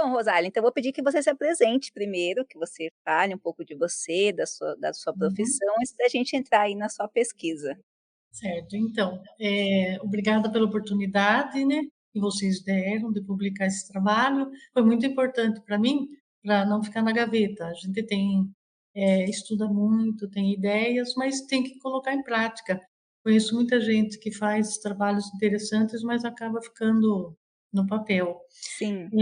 Bom, Rosália, então eu vou pedir que você se apresente primeiro, que você fale um pouco de você, da sua Uhum. profissão, antes da gente entrar aí na sua pesquisa. Certo. Então, obrigada pela oportunidade, né, que vocês deram de publicar esse trabalho. Foi muito importante para mim, para não ficar na gaveta. A gente estuda muito, tem ideias, mas tem que colocar em prática. Conheço muita gente que faz trabalhos interessantes, mas acaba ficando no papel. Sim,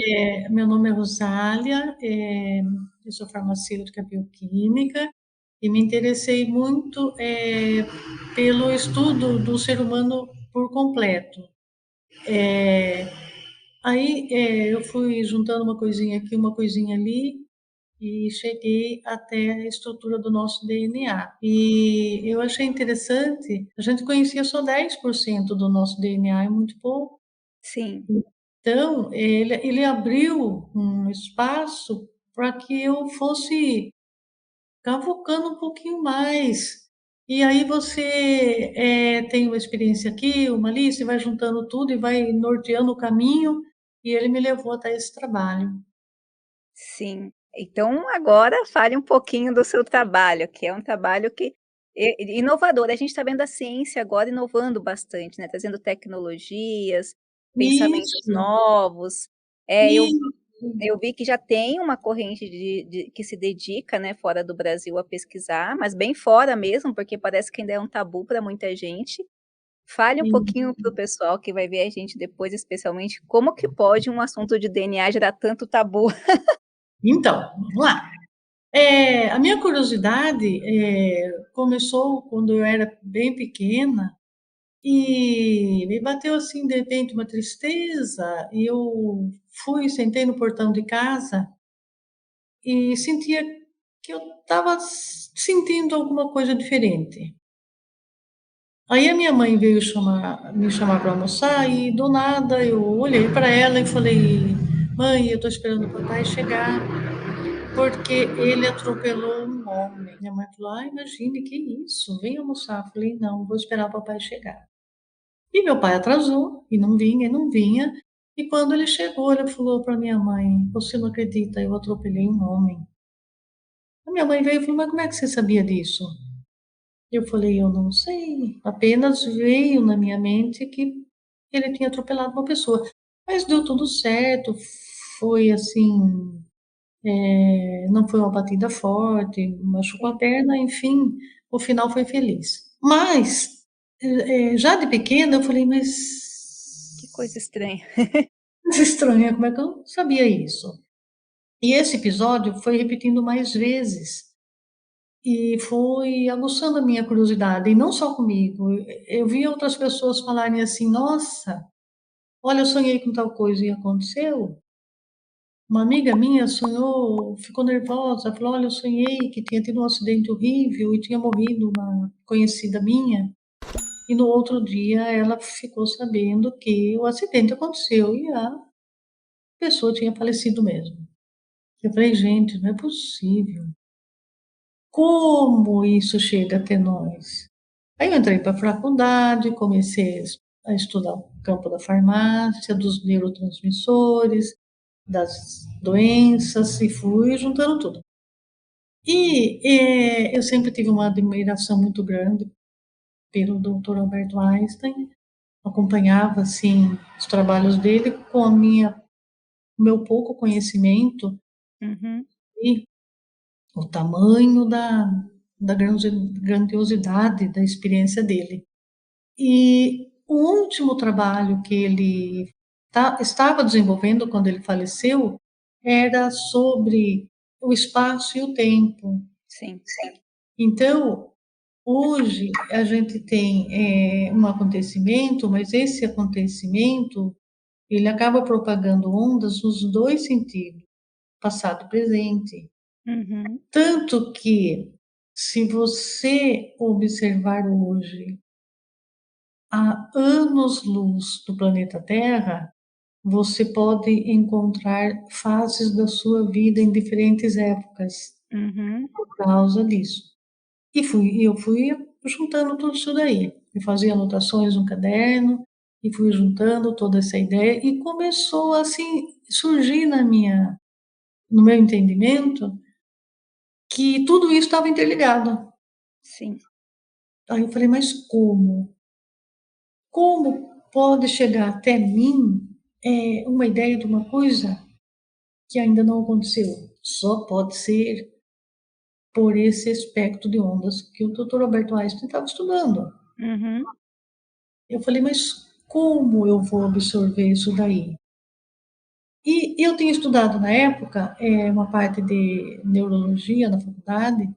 Meu nome é Rosália, eu sou farmacêutica bioquímica e me interessei muito pelo estudo do ser humano por completo. Aí eu fui juntando uma coisinha aqui, uma coisinha ali e cheguei até a estrutura do nosso DNA. E eu achei interessante, a gente conhecia só 10% do nosso DNA, é muito pouco. sim, Então, ele abriu um espaço para que eu fosse cavucando um pouquinho mais. E aí você tem uma experiência aqui, uma ali, você vai juntando tudo e vai norteando o caminho, e ele me levou até esse trabalho. sim. Então agora fale um pouquinho do seu trabalho, que é um trabalho que inovador. A gente está vendo a ciência agora inovando bastante, né, trazendo tecnologias, pensamentos Isso, novos. Eu isso. Eu vi que já tem uma corrente de que se dedica, né, fora do Brasil a pesquisar, mas bem fora mesmo, porque parece que ainda é um tabu para muita gente. Fale um pouquinho para o pessoal que vai ver a gente depois, especialmente, como que pode um assunto de DNA gerar tanto tabu? Então, vamos lá. A minha curiosidade começou quando eu era bem pequena. E me bateu assim, de repente, uma tristeza, e eu fui, sentei no portão de casa e sentia que eu estava sentindo alguma coisa diferente. Aí a minha mãe veio me chamar para almoçar e do nada eu olhei para ela e falei: Mãe, eu estou esperando o papai chegar porque ele atropelou um homem. Minha mãe falou: Ah, imagine, que isso, vem almoçar. Eu falei: Não, vou esperar o papai chegar. E meu pai atrasou, e não vinha. E quando ele chegou, ele falou para minha mãe: Você não acredita, eu atropelei um homem. A minha mãe veio e falou: Mas como é que você sabia disso? Eu falei: Eu não sei. Apenas veio na minha mente que ele tinha atropelado uma pessoa. Mas deu tudo certo, foi assim, não foi uma batida forte, machucou a Sim, perna, enfim, o final foi feliz. Mas, já de pequena, eu falei: que coisa estranha. Mas estranha, como é que eu não sabia isso? E esse episódio foi repetindo mais vezes e foi aguçando a minha curiosidade, e não só comigo. Eu vi outras pessoas falarem assim: Nossa, olha, eu sonhei com tal coisa e aconteceu. Uma amiga minha sonhou, ficou nervosa, falou: Olha, eu sonhei que tinha tido um acidente horrível e tinha morrido uma conhecida minha. E no outro dia ela ficou sabendo que o acidente aconteceu e a pessoa tinha falecido mesmo. Eu falei: Gente, não é possível. Como isso chega até nós? Aí eu entrei para a faculdade, comecei a estudar o campo da farmácia, dos neurotransmissores, das doenças e fui juntando tudo. E eu sempre tive uma admiração muito grande pelo Dr. Alberto Einstein, acompanhava assim os trabalhos dele com o meu pouco conhecimento Uhum. e o tamanho da grandiosidade da experiência dele. E o último trabalho que ele estava desenvolvendo quando ele faleceu era sobre o espaço e o tempo. Sim, Então, hoje a gente tem um acontecimento, mas esse acontecimento ele acaba propagando ondas nos dois sentidos, passado e presente. uhum, Tanto que, se você observar hoje, a anos-luz do planeta Terra, você pode encontrar fases da sua vida em diferentes épocas uhum. por causa disso. Eu fui juntando tudo isso daí. Eu fazia anotações no caderno, e fui juntando toda essa ideia e começou assim surgir no meu entendimento que tudo isso estava interligado. Sim, Aí eu falei, mas como? Como pode chegar até mim uma ideia de uma coisa que ainda não aconteceu? Só pode ser por esse espectro de ondas que o Dr. Alberto Einstein estava estudando. uhum, Eu falei, mas como eu vou absorver isso daí? E eu tinha estudado na época uma parte de neurologia na faculdade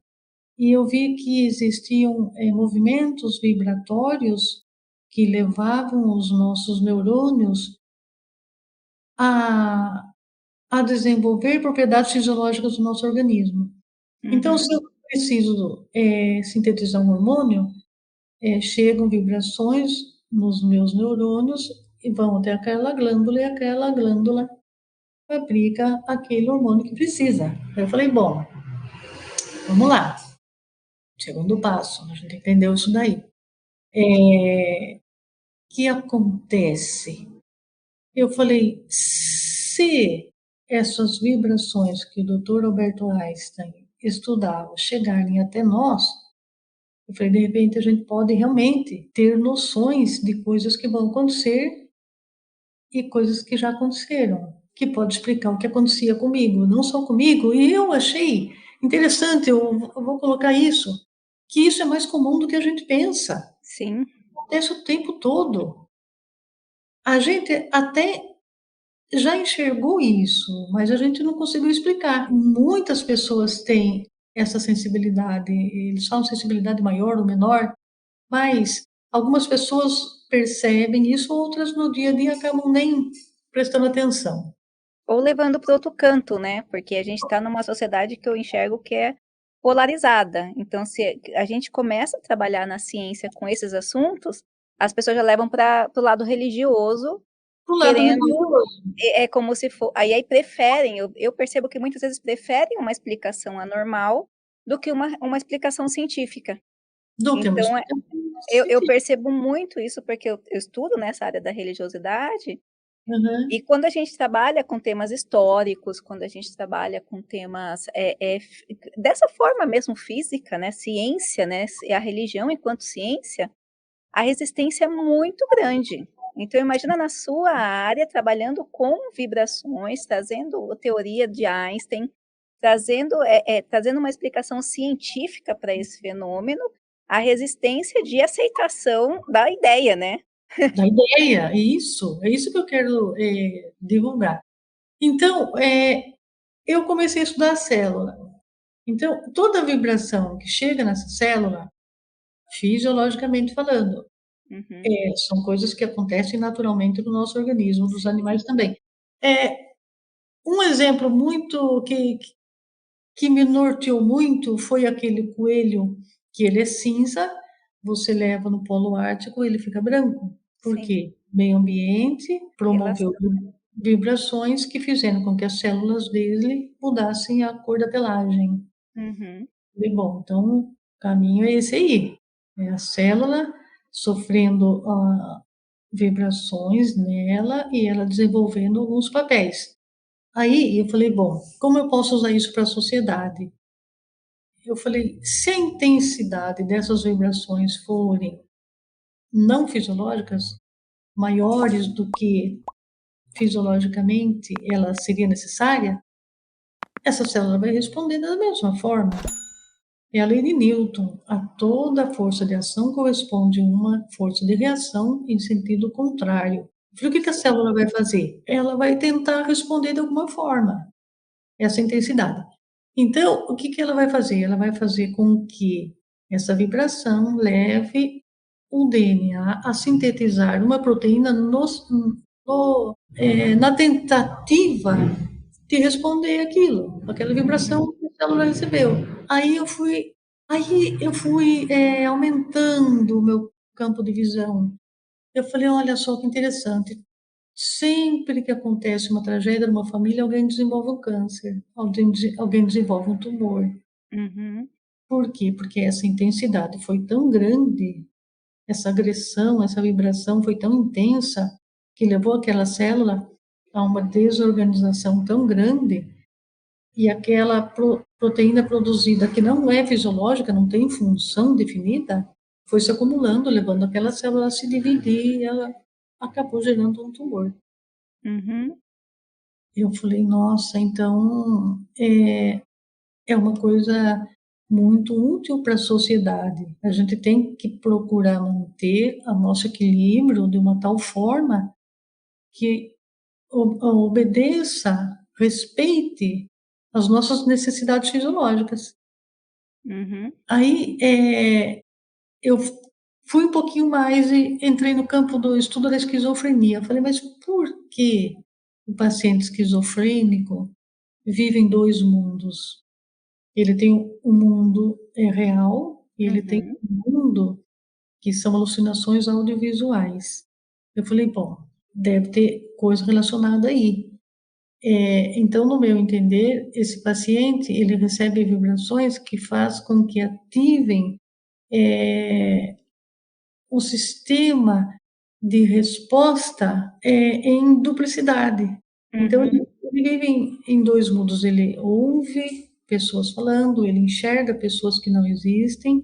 e eu vi que existiam movimentos vibratórios que levavam os nossos neurônios a, a desenvolver propriedades fisiológicas do nosso organismo. Então, uhum. se eu preciso sintetizar um hormônio, chegam vibrações nos meus neurônios e vão até aquela glândula e aquela glândula fabrica aquele hormônio que precisa. Aí eu falei, bom, vamos lá. Segundo passo, a gente entendeu isso daí. O que acontece? Eu falei, se essas vibrações que o Dr. Alberto Einstein estudava chegarem até nós, eu falei, de repente a gente pode realmente ter noções de coisas que vão acontecer e coisas que já aconteceram, que pode explicar o que acontecia comigo, não só comigo. E eu achei interessante, eu vou colocar isso, que isso é mais comum do que a gente pensa. Sim, Acontece o tempo todo. A gente até já enxergou isso, mas a gente não conseguiu explicar. Muitas pessoas têm essa sensibilidade, eles falam sensibilidade maior ou menor, mas algumas pessoas percebem isso, outras no dia a dia acabam nem prestando atenção. ou levando para outro canto, né, porque a gente está numa sociedade que eu enxergo que é polarizada, então se a gente começa a trabalhar na ciência com esses assuntos, as pessoas já levam para o lado religioso, Pro lado querendo religioso. é como se for aí preferem, eu percebo que muitas vezes preferem uma explicação anormal, do que uma explicação científica. Do que uma Então, explicação eu científica. percebo muito isso, porque eu estudo nessa área da religiosidade, Aham. e quando a gente trabalha com temas históricos, quando a gente trabalha com temas, dessa forma mesmo física, né, ciência, né, a religião enquanto ciência, a resistência é muito grande. Então imagina na sua área trabalhando com vibrações, trazendo a teoria de Einstein, trazendo uma explicação científica para esse fenômeno, a resistência de aceitação da ideia, né. Da ideia, é isso que eu quero divulgar. Então, eu comecei a estudar a célula. Então, toda vibração que chega nessa célula, fisiologicamente falando, Uhum, são coisas que acontecem naturalmente no nosso organismo, dos sim, animais também. Um exemplo muito que me norteou muito foi aquele coelho que ele é cinza, você leva no polo ártico, ele fica branco. Por sim, quê? Meio ambiente promoveu relação. vibrações que fizeram com que as células dele mudassem a cor da pelagem. Uhum, Falei, bom, então o caminho é esse aí. É a célula sofrendo vibrações nela e ela desenvolvendo alguns papéis. Aí eu falei, bom, como eu posso usar isso para a sociedade? Eu falei, se a intensidade dessas vibrações forem não fisiológicas, maiores do que fisiologicamente ela seria necessária, essa célula vai responder da mesma forma. É a lei de Newton. A toda força de ação corresponde uma força de reação em sentido contrário. Eu falei, o que a sim, célula vai fazer? Ela vai tentar responder de alguma forma essa intensidade. Então, o que ela vai fazer? Ela vai fazer com que essa vibração leve o DNA a sintetizar uma proteína na tentativa de responder aquilo, aquela uhum. vibração que a célula recebeu. Aí eu fui aumentando o meu campo de visão. Eu falei, olha só que interessante. Sempre que acontece uma tragédia numa família, alguém desenvolve um câncer, alguém desenvolve um tumor. Uhum. Por quê? Porque essa intensidade foi tão grande essa agressão, essa vibração foi tão intensa que levou aquela célula a uma desorganização tão grande e aquela proteína produzida que não é fisiológica, não tem função definida, foi se acumulando, levando aquela célula a se dividir e ela acabou gerando um tumor. Uhum. Eu falei, nossa, então é uma coisa muito útil para a sociedade. A gente tem que procurar manter o nosso equilíbrio de uma tal forma que obedeça, respeite as nossas necessidades fisiológicas. Uhum. Aí eu fui um pouquinho mais e entrei no campo do estudo da esquizofrenia. Falei, mas por que o paciente esquizofrênico vive em dois mundos? Ele tem um mundo real e ele tem Uhum. um mundo que são alucinações audiovisuais. Eu falei, bom, deve ter coisa relacionada aí. Então, no meu entender, esse paciente ele recebe vibrações que faz com que ativem o sistema de resposta em duplicidade. Então, Uhum. ele vive em dois mundos. Ele ouve pessoas falando, ele enxerga pessoas que não existem.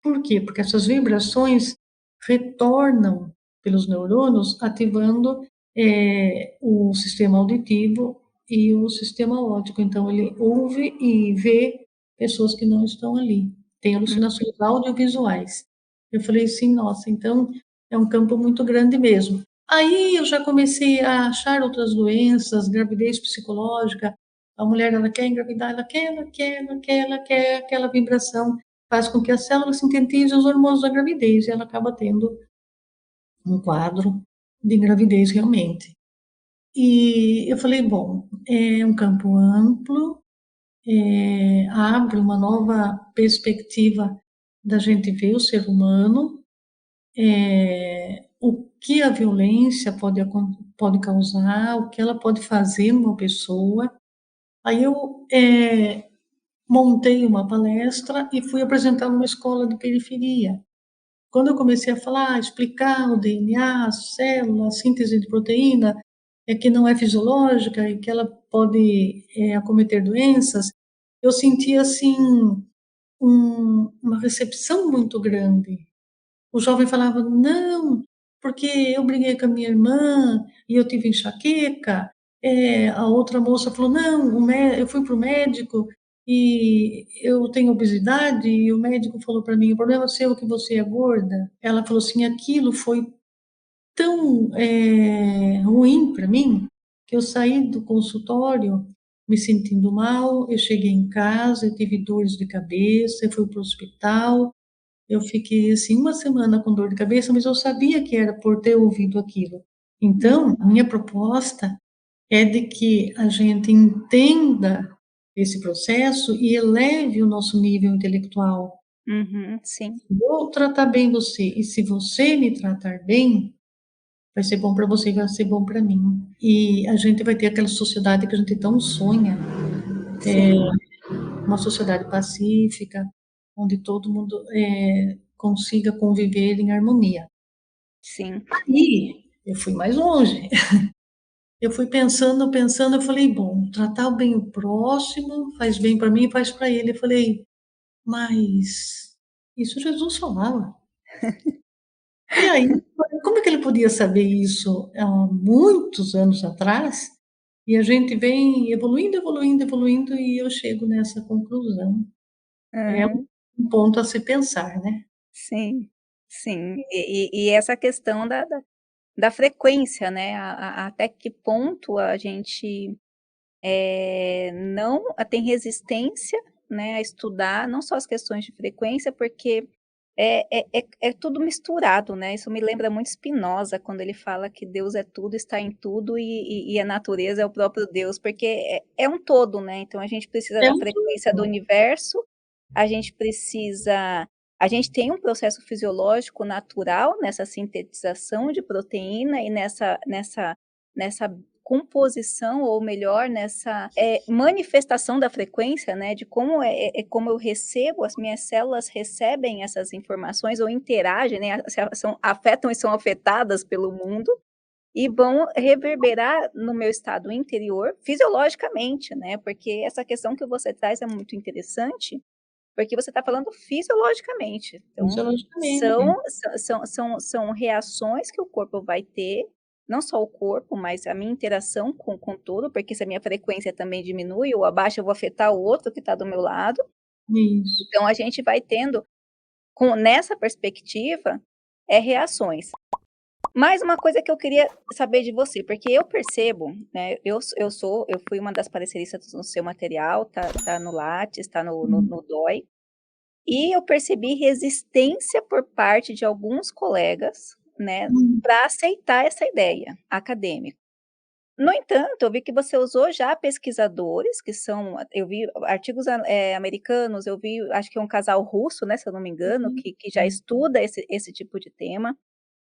Por quê? Porque essas vibrações retornam pelos neurônios, ativando o sistema auditivo e o sistema óptico. Então, ele ouve e vê pessoas que não estão ali. Tem alucinações audiovisuais. Eu falei assim, nossa, então é um campo muito grande mesmo. Aí eu já comecei a achar outras doenças, gravidez psicológica. A mulher, ela quer engravidar, ela quer aquela vibração faz com que a célula sintetize os hormônios da gravidez e ela acaba tendo um quadro de gravidez realmente. E eu falei, bom, é um campo amplo, abre uma nova perspectiva da gente ver o ser humano, o que a violência pode causar, o que ela pode fazer numa pessoa. Aí eu montei uma palestra e fui apresentar numa escola de periferia. Quando eu comecei a falar, explicar o DNA, a célula, a síntese de proteína, que não é fisiológica e que ela pode acometer doenças, eu senti assim uma recepção muito grande. O jovem falava, não, porque eu briguei com a minha irmã e eu tive enxaqueca. A outra moça falou, não, eu fui para o médico e eu tenho obesidade e o médico falou para mim, o problema seu é que você é gorda. Ela falou assim, aquilo foi tão ruim para mim que eu saí do consultório me sentindo mal, eu cheguei em casa, eu tive dores de cabeça, eu fui para o hospital, eu fiquei assim uma semana com dor de cabeça, mas eu sabia que era por ter ouvido aquilo. Então, a minha proposta é de que a gente entenda esse processo e eleve o nosso nível intelectual. Uhum. Sim. Vou tratar bem você, e se você me tratar bem, vai ser bom para você e vai ser bom para mim. E a gente vai ter aquela sociedade que a gente tão sonha, Sim. uma sociedade pacífica, onde todo mundo consiga conviver em harmonia. Sim. E eu fui mais longe. Eu fui pensando, pensando, eu falei, bom, tratar bem o próximo faz bem para mim e faz para ele. Eu falei, mas isso Jesus falava. E aí, como é que ele podia saber isso há muitos anos atrás? E a gente vem evoluindo, evoluindo, evoluindo, e eu chego nessa conclusão. É Aham. um ponto a se pensar, né? Sim. Sim. E essa questão da frequência, né, até que ponto a gente, não tem resistência, né, a estudar não só as questões de frequência, porque é tudo misturado, né, isso me lembra muito Spinoza, quando ele fala que Deus é tudo, está em tudo e a natureza é o próprio Deus, porque é um todo, né, então a gente precisa É da um frequência do tudo. universo, a gente precisa a gente tem um processo fisiológico natural nessa sintetização de proteína e nessa composição, ou melhor, nessa manifestação da frequência, né, de como como eu recebo, as minhas células recebem essas informações ou interagem, né, afetam e são afetadas pelo mundo, e vão reverberar no meu estado interior fisiologicamente, né, porque essa questão que você traz é muito interessante, porque você está falando fisiologicamente. Então, fisiologicamente. são reações que o corpo vai ter, não só o corpo, mas a minha interação com tudo, porque se a minha frequência também diminui ou abaixa, eu vou afetar o outro que está do meu lado. Isso. Então a gente vai tendo, nessa perspectiva, reações. Mais uma coisa que eu queria saber de você, porque eu percebo, né, eu fui uma das pareceristas no seu material, tá no Lattes, tá no DOI, e eu percebi resistência por parte de alguns colegas, né, Hum. para aceitar essa ideia acadêmica. No entanto, eu vi que você usou já pesquisadores que são, eu vi artigos americanos, eu vi, acho que é um casal russo, né, se eu não me engano, Uhum. que já estuda esse tipo de tema.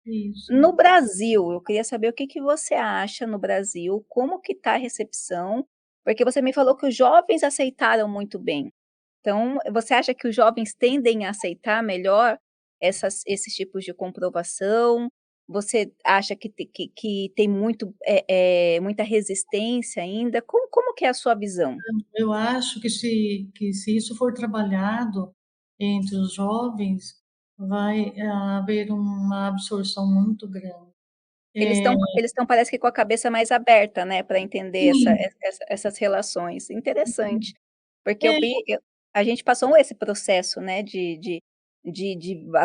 Isso. No Brasil, eu queria saber o que que você acha no Brasil, como que está a recepção, porque você me falou que os jovens aceitaram muito bem. Então, você acha que os jovens tendem a aceitar melhor esses tipos de comprovação? Você acha que tem muita resistência ainda? Como que é a sua visão? Eu acho que se isso for trabalhado entre os jovens, vai haver uma absorção muito grande. Eles estão parece que com a cabeça mais aberta, né, para entender Sim. essas relações. Interessante, porque É, a gente passou esse processo, né, de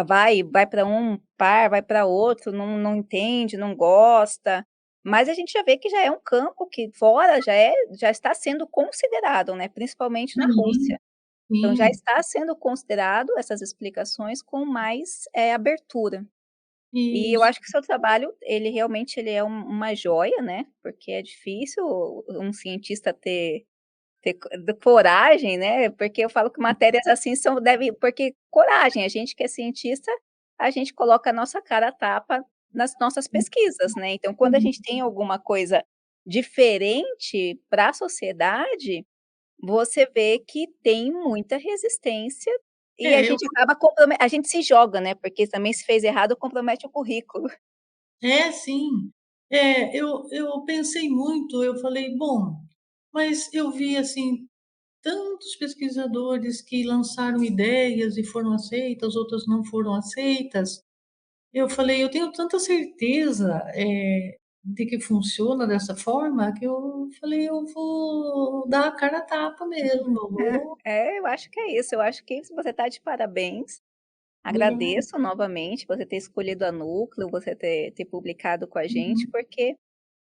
vai para um par, vai para outro, não entende, não gosta, mas a gente já vê que já é um campo que fora já está sendo considerado, né, principalmente na sim, Rússia. Então já sim, está sendo considerado essas explicações com mais, abertura. E eu isso. acho que o seu trabalho, ele realmente ele é uma joia, né, porque é difícil um cientista ter coragem, né, porque eu falo que matérias assim porque coragem, a gente que é cientista, a gente coloca a nossa cara a tapa nas nossas pesquisas, né, então quando a Sim. gente tem alguma coisa diferente para a sociedade, você vê que tem muita resistência e a É, eu gente acaba a gente se joga, né, porque também se fez errado compromete o currículo. sim. Eu pensei muito, eu falei: "Bom", mas eu vi, assim, tantos pesquisadores que lançaram ideias e foram aceitas, outras não foram aceitas. Eu falei: "Eu tenho tanta certeza, de que funciona dessa forma, que eu falei: "Eu vou dar a cara a tapa mesmo, eu vou". Eu acho que é isso, eu acho que você está de parabéns. Obrigada. Agradeço novamente você ter escolhido a Núcleo, você ter publicado com a gente, Uhum. porque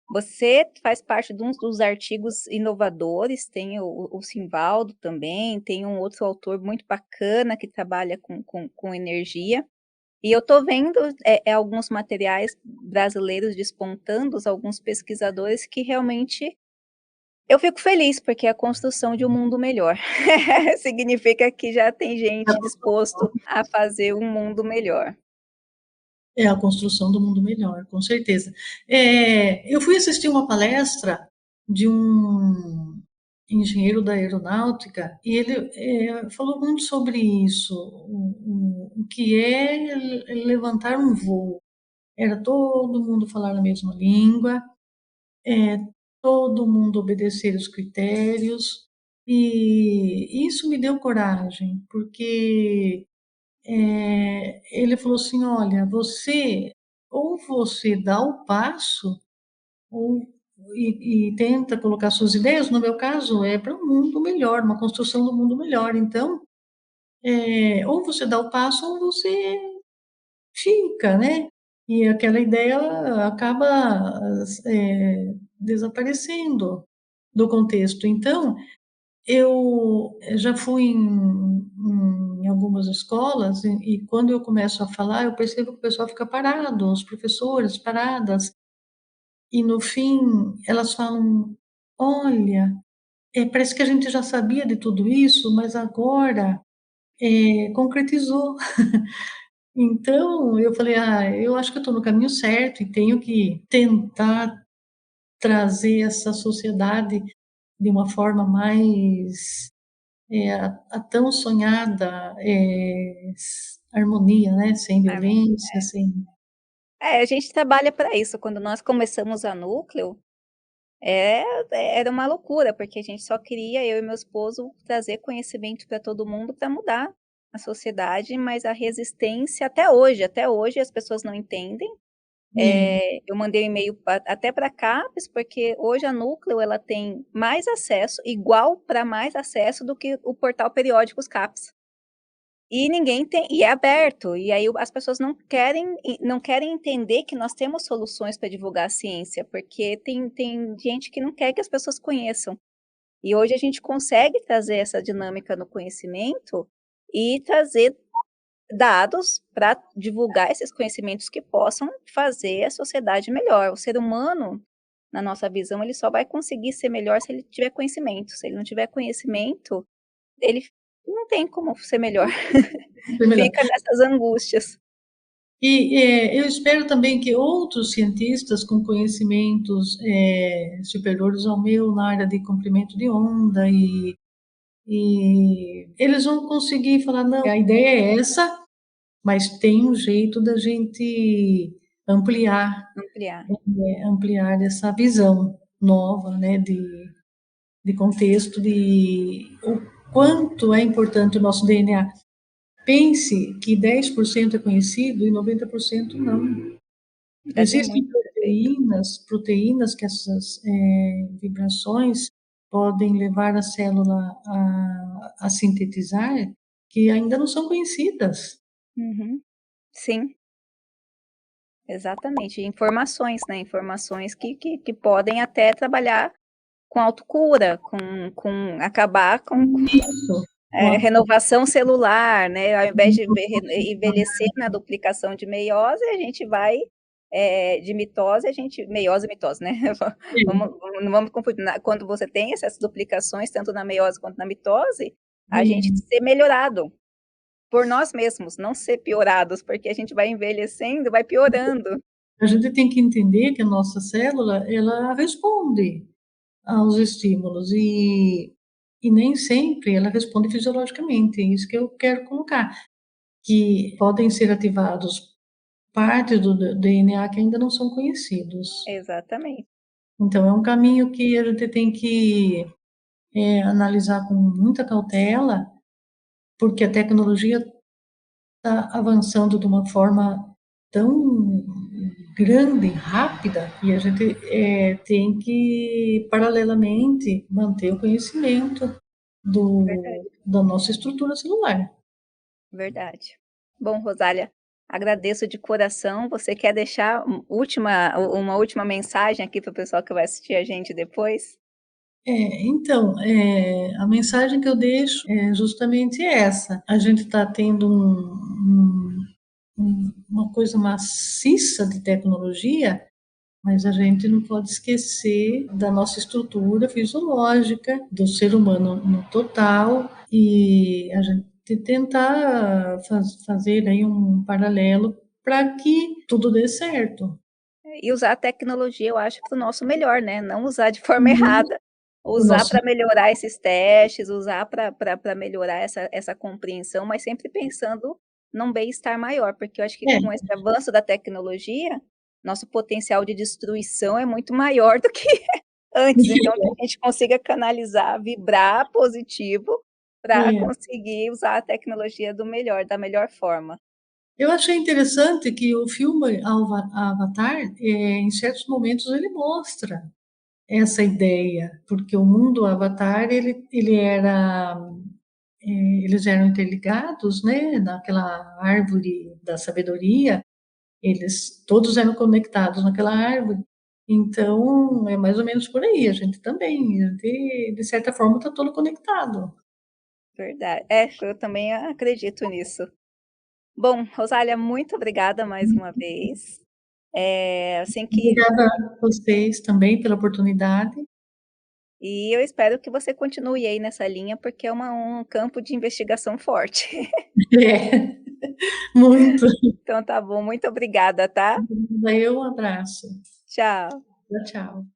você faz parte de dos artigos inovadores, tem o Simvaldo também, tem um outro autor muito bacana que trabalha com energia, e eu estou vendo, alguns materiais brasileiros despontando, alguns pesquisadores que realmente eu fico feliz, porque é a construção de um mundo melhor. Significa que já tem gente disposto a fazer um mundo melhor. É a construção do mundo melhor, com certeza. Eu fui assistir uma palestra de um engenheiro da aeronáutica e ele falou muito sobre isso, o que é levantar um voo. Era todo mundo falar a mesma língua, todo mundo obedecer os critérios, e isso me deu coragem, porque ele falou assim: "Olha, ou você dá o passo, ou e tenta colocar suas ideias", no meu caso é para um mundo melhor, uma construção do mundo melhor, então, ou você dá o passo ou você fica, né, e aquela ideia acaba, desaparecendo do contexto. Então, eu já fui em algumas escolas e quando eu começo a falar, eu percebo que o pessoal fica parado, os professores paradas, e no fim elas falam: "Olha, parece que a gente já sabia de tudo isso, mas agora, concretizou". Então eu falei: "Ah, eu acho que eu estou no caminho certo e tenho que tentar trazer essa sociedade de uma forma mais a tão sonhada harmonia, né? Sem Harmonia. violência, sem. A gente trabalha para isso. Quando nós começamos a Núcleo, é, era uma loucura, porque a gente só queria, eu e meu esposo, trazer conhecimento para todo mundo para mudar a sociedade, mas a resistência até hoje as pessoas não entendem. É, Eu mandei um e-mail até para a CAPES, porque hoje a Núcleo ela tem mais acesso, igual para mais acesso do que o portal Periódicos CAPES. E ninguém tem, e é aberto, e aí as pessoas não querem entender que nós temos soluções para divulgar a ciência, porque tem gente que não quer que as pessoas conheçam. E hoje a gente consegue trazer essa dinâmica no conhecimento e trazer dados para divulgar esses conhecimentos que possam fazer a sociedade melhor. O ser humano, na nossa visão, ele só vai conseguir ser melhor se ele tiver conhecimento. Se ele não tiver conhecimento, ele não tem como ser melhor. foi melhor. Fica nessas angústias. E eu espero também que outros cientistas com conhecimentos superiores ao meu na área de comprimento de onda e eles vão conseguir falar, não, a ideia é essa, mas tem um jeito da gente ampliar, Ampliar. ampliar essa visão nova, né, de contexto, de o quanto é importante o nosso DNA. Pense que 10% é conhecido e 90% não. Ainda tem Existem muito a ser feito. proteínas que essas vibrações podem levar a célula a sintetizar que ainda não são conhecidas. Uhum. Sim, exatamente. Informações, né? Informações que podem até trabalhar com autocura, com acabar com Isso. renovação celular, né? Ao invés de envelhecer na duplicação de meiose, a gente vai de mitose, meiose e mitose, né? Não vamos confundir. Quando você tem essas duplicações, tanto na meiose quanto na mitose, a gente ser melhorado por nós mesmos, não ser piorados, porque a gente vai envelhecendo, vai piorando. A gente tem que entender que a nossa célula, ela responde aos estímulos e nem sempre ela responde fisiologicamente. É isso que eu quero colocar, que podem ser ativados partes do DNA que ainda não são conhecidos. Exatamente. Então, é um caminho que a gente tem que analisar com muita cautela, porque a tecnologia está avançando de uma forma tão grande, rápida, e a gente tem que, paralelamente, manter o conhecimento Verdade, da nossa estrutura celular. verdade. Bom, Rosália, agradeço de coração. Você quer deixar uma última mensagem aqui para o pessoal que vai assistir a gente depois? Então, a mensagem que eu deixo é justamente essa. A gente está tendo uma coisa maciça de tecnologia, mas a gente não pode esquecer da nossa estrutura fisiológica, do ser humano no total, e a gente tentar fazer aí um paralelo para que tudo dê certo. E usar a tecnologia, eu acho, para o nosso melhor, né? Não usar de forma Uhum. errada. O Usar nosso para melhorar esses testes, usar para melhorar essa compreensão, mas sempre pensando num bem-estar maior, porque eu acho que é, com esse avanço da tecnologia, nosso potencial de destruição é muito maior do que antes. Então, que a gente consiga canalizar, vibrar positivo para é. conseguir usar a tecnologia do melhor, da melhor forma. Eu achei interessante que o filme Avatar, em certos momentos, ele mostra essa ideia, porque o mundo Avatar, ele era, eles eram interligados, né, naquela árvore da sabedoria, eles todos eram conectados naquela árvore, então é mais ou menos por aí, a gente também, de certa forma, está todo conectado. Verdade. Eu também acredito nisso. Bom, Rosália, muito obrigada mais uma vez. Assim que Obrigada a vocês também pela oportunidade. e eu espero que você continue aí nessa linha, porque é um campo de investigação forte. É, muito. Então tá bom, muito obrigada, tá? Daí um abraço. Tchau. Tchau, tchau.